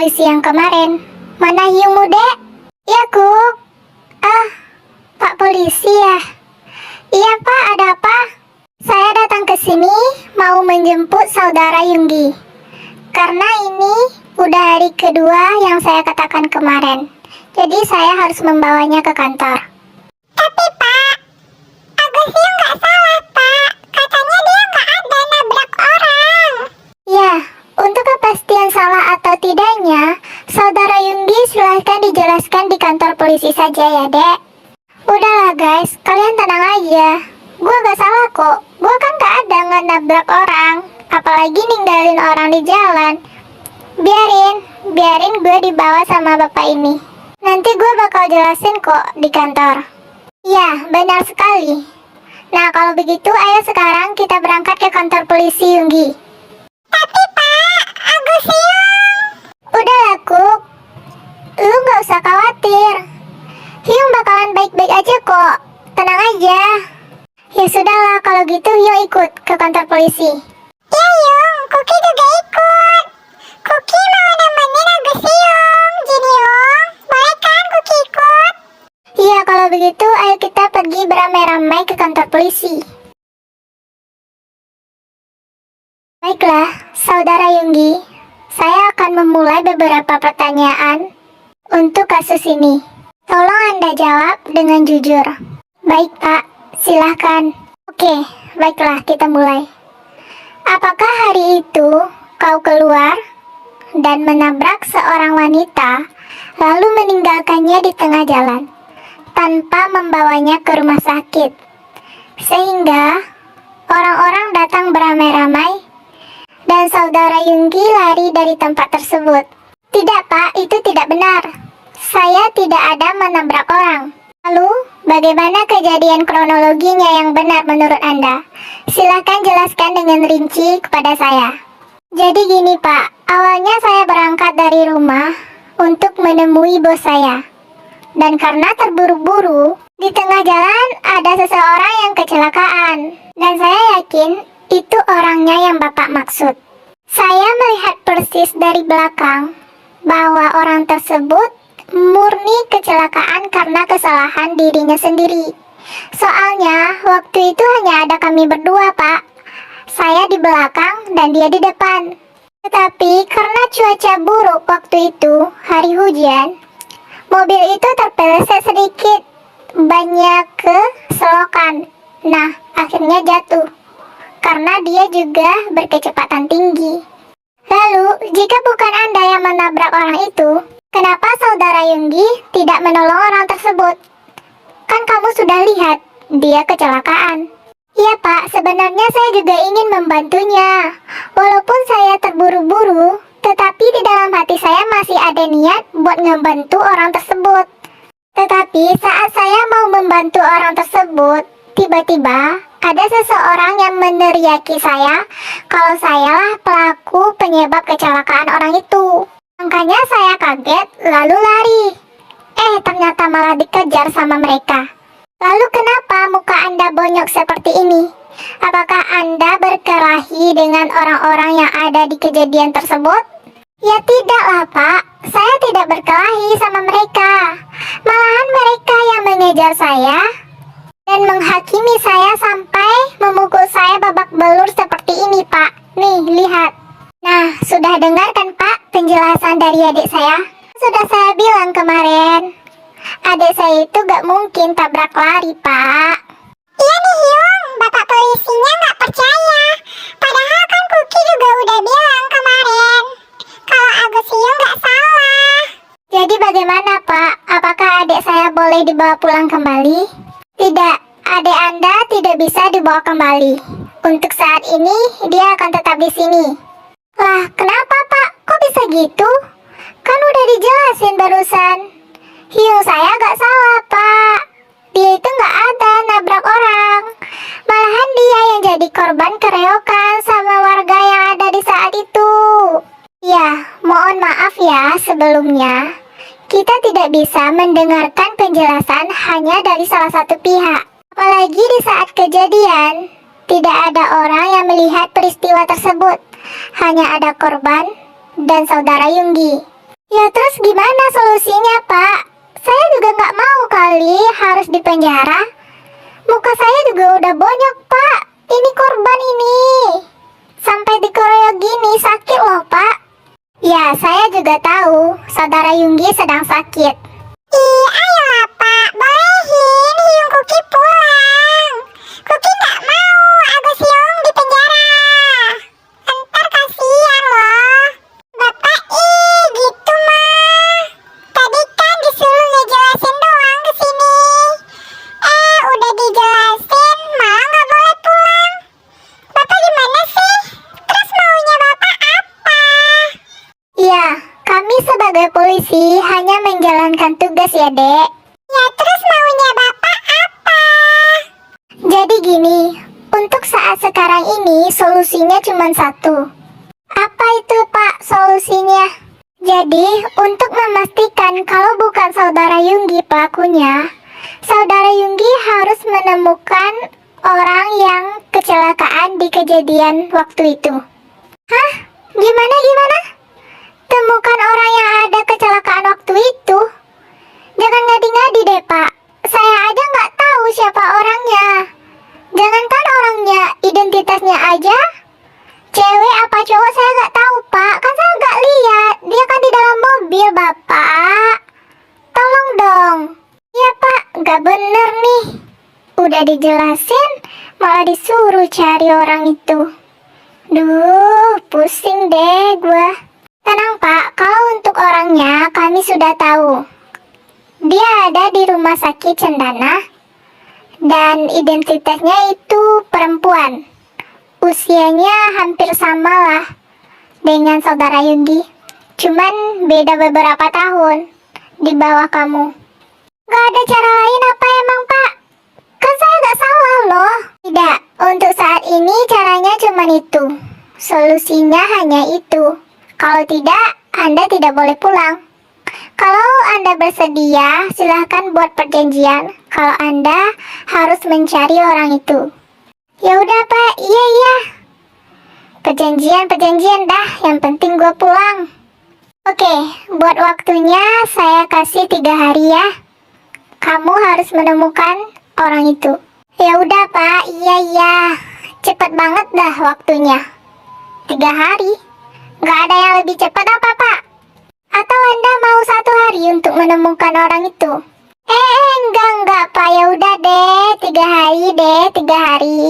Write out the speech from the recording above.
polisi yang kemarin. Mana Hyungmu, Dek? Ya, Kuk. Ah, Pak polisi ya? Iya, Pak, ada apa? Saya datang ke sini mau menjemput saudara Yoongi. Karena ini udah hari kedua yang saya katakan kemarin. Jadi saya harus membawanya ke kantor. Tapi Pak, Agus Hyung nggak salah, Pak. Katanya dia nggak ada nabrak orang. Ya, untuk kepastian salah atau tidaknya, saudara Yoongi silahkan dijelaskan di kantor polisi saja ya, Dek. Udahlah guys, kalian tenang aja. Gue gak salah kok. Gue kan gak ada nabrak orang, apalagi ninggalin orang di jalan. Biarin gue dibawa sama bapak ini. Nanti gue bakal jelasin kok di kantor. Ya, benar sekali. Nah, kalau begitu ayo sekarang kita berangkat ke kantor polisi Yoongi. Tapi Pak, Agus Hyung. Udahlah Kuk, lu gak usah khawatir. Hyung bakalan baik-baik aja kok. Tenang aja. Ya sudahlah, kalau gitu Hyung ikut ke kantor polisi. Ya Hyung, Kuki juga ikut. Kuki mau nemenin Agus Hyung. Jadi Hyung, boleh kan Kuki ikut? Iya, kalau begitu ayo kita pergi beramai-ramai ke kantor polisi. Baiklah, saudara Yoongi, saya akan memulai beberapa pertanyaan untuk kasus ini. Tolong Anda jawab dengan jujur. Baik Pak, silahkan. Oke, baiklah kita mulai. Apakah hari itu kau keluar dan menabrak seorang wanita lalu meninggalkannya di tengah jalan tanpa membawanya ke rumah sakit, sehingga orang-orang datang beramai-ramai dan saudara Yoongi lari dari tempat tersebut? Tidak Pak, itu tidak benar. Saya tidak ada menabrak orang. Lalu, bagaimana kejadian kronologinya yang benar menurut Anda? Silakan jelaskan dengan rinci kepada saya. Jadi gini Pak, awalnya saya berangkat dari rumah untuk menemui bos saya. Dan karena terburu-buru, di tengah jalan ada seseorang yang kecelakaan. Dan saya yakin itu orangnya yang Bapak maksud. Saya melihat persis dari belakang bahwa orang tersebut murni kecelakaan karena kesalahan dirinya sendiri. Soalnya waktu itu hanya ada kami berdua Pak. Saya di belakang dan dia di depan. Tetapi karena cuaca buruk waktu itu, hari hujan, mobil itu terpeleset sedikit, banyak ke selokan. Nah, akhirnya jatuh karena dia juga berkecepatan tinggi. Lalu, jika bukan Anda yang menabrak orang itu, kenapa saudara Yoongi tidak menolong orang tersebut? Kan kamu sudah lihat, dia kecelakaan. Iya Pak, sebenarnya saya juga ingin membantunya. Walaupun saya terburu-buru, tetapi di dalam hati saya masih ada niat buat ngebantu orang tersebut. Tetapi saat saya mau membantu orang tersebut, tiba-tiba ada seseorang yang meneriaki saya kalau sayalah pelaku penyebab kecelakaan orang itu. Makanya saya kaget lalu lari. Ternyata malah dikejar sama mereka. Lalu kenapa muka Anda bonyok seperti ini? Apakah Anda berkelahi dengan orang-orang yang ada di kejadian tersebut? Ya tidaklah Pak, saya tidak berkelahi sama mereka. Malahan mereka yang mengejar saya dan menghakimi saya sampai memukul saya babak belur seperti ini Pak. Nih, lihat. Nah, sudah dengar kan Pak penjelasan dari adik saya? Sudah saya bilang kemarin, adik saya itu gak mungkin tabrak lari Pak. Iya nih Hyung, bapak polisinya gak percaya. Padahal kan Kuki juga udah bilang kemarin kalau Agus Hyung gak salah. Jadi bagaimana Pak? Apakah adik saya boleh dibawa pulang kembali? Tidak, adik Anda tidak bisa dibawa kembali. Untuk saat ini, dia akan tetap di sini. Lah, kenapa Pak? Kok bisa gitu? Kan udah dijelasin barusan. Hyung saya gak salah Pak. Dia itu gak ada nabrak orang. Malahan dia yang jadi korban kereokan sama warga yang ada di saat itu. Ya, mohon maaf ya sebelumnya. Kita tidak bisa mendengarkan penjelasan hanya dari salah satu pihak. Apalagi di saat kejadian, tidak ada orang yang melihat peristiwa tersebut. Hanya ada korban dan saudara Yoongi. Ya terus gimana solusinya, Pak? Saya juga nggak mau kali harus dipenjara. Muka saya juga udah bonyok, Pak. Ini korban ini. Sampai dikeroyok gini, sakit loh, Pak. Ya, saya juga tahu saudara Yunggi sedang sakit. Ih, ayolah, Pak. Bolehin Hyung Kuki pulang. Kuki nggak mau Agus Hyung di penjara. Ntar kasihan loh. Bapak, gitu mah. Tadi kan disuruh ngejelasin doang ke sini. Udah dijelasin, malah nggak boleh pulang. Bapak gimana sih? Terus maunya Bapak apa? Ya, kami sebagai polisi hanya menjalankan tugas ya, Dek. Ya, terus maunya Bapak apa? Jadi gini, untuk saat sekarang ini solusinya cuma satu. Apa itu, Pak, solusinya? Jadi, untuk memastikan kalau bukan saudara Yunggi pelakunya, saudara Yunggi harus menemukan orang yang kecelakaan di kejadian waktu itu. Hah? Gimana? Temukan orang yang ada kecelakaan waktu itu? Jangan ngadi-ngadi deh, Pak. Saya aja nggak tahu siapa orangnya. Jangankan orangnya, identitasnya aja. Cewek apa cowok saya nggak tahu, Pak. Kan saya nggak lihat. Dia kan di dalam mobil, Bapak. Tolong dong. Ya, Pak. Nggak bener nih. Udah dijelasin, malah disuruh cari orang itu. Duh, pusing deh gua. Tenang, Pak. Kalau untuk orangnya, kami sudah tahu. Dia ada di rumah sakit Cendana. Dan identitasnya itu perempuan. Usianya hampir sama lah dengan saudara Yunggi. Cuman beda beberapa tahun di bawah kamu. Gak ada cara lain apa emang, Pak? Kan saya gak salah loh. Tidak, untuk saat ini caranya cuma itu. Solusinya hanya itu. Kalau tidak, Anda tidak boleh pulang. Kalau Anda bersedia, silahkan buat perjanjian kalau Anda harus mencari orang itu. Ya udah, Pak, iya. Perjanjian dah, yang penting gue pulang. Oke, buat waktunya saya kasih 3 hari ya. Kamu harus menemukan orang itu. Ya udah, Pak, iya. Cepet banget dah waktunya. 3 hari. Gak ada yang lebih cepat apa, Pak? Atau Anda mau 1 hari untuk menemukan orang itu? Enggak, Pak. Ya udah deh, 3 hari deh, 3 hari.